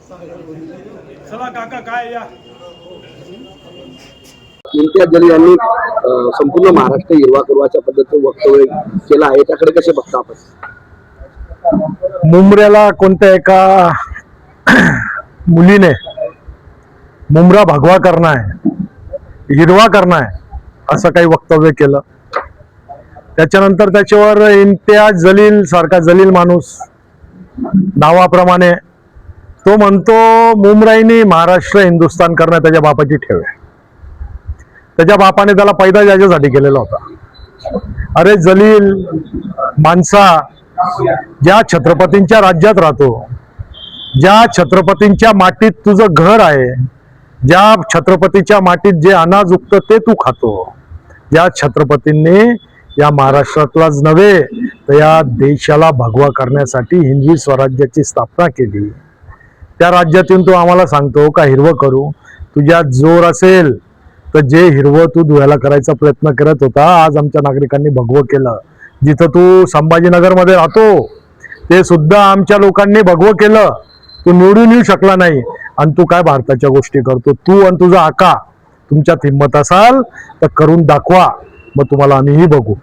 चला काका काय या इम्तियाज जलील यांनी संपूर्ण महाराष्ट्र हिरवा करवाच्या पद्धतीचं वक्तव्य केलं आहे, त्याकडे कसे बघता आपण? मुंबऱ्याला कोणत्या एका मुलीने मुंबरा भगवा करना है, हिरवा करना है असं काही वक्तव्य केलं. त्याच्यानंतर त्याच्यावर इम्तियाज जलील सारखा जलील माणूस नावाप्रमाणे तो म्हणतो मुंबराईने महाराष्ट्र हिंदुस्थान करणं त्याच्या बापाची ठेव आहे. त्याच्या बापाने त्याला पैदा याच्यासाठी केलेला होता. अरे जलील माणसा, ज्या छत्रपतींच्या राज्यात राहतो, ज्या छत्रपतींच्या मातीत तुझं घर आहे, ज्या छत्रपतीच्या मातीत जे अनाज उगतं ते तू खातो, ज्या छत्रपतींनी या महाराष्ट्रातलाच नव्हे तर या देशाला भगवा करण्यासाठी हिंदवी स्वराज्याची स्थापना केली, त्या राज्यातून तू आम्हाला सांगतो का हिरवं करू? तुझ्यात जोर असेल तर जे हिरवं तू धुवायला करायचा प्रयत्न करत होता, आज आमच्या नागरिकांनी भगवं केलं. जिथं तू संभाजीनगरमध्ये राहतो ते सुद्धा आमच्या लोकांनी भगवं केलं. तू निवडून येऊ शकला नाही आणि तू काय भारताच्या गोष्टी करतो? तू आणि तुझा आका, तुमच्यात हिंमत असाल तर करून दाखवा, मग तुम्हाला आम्हीही बघू.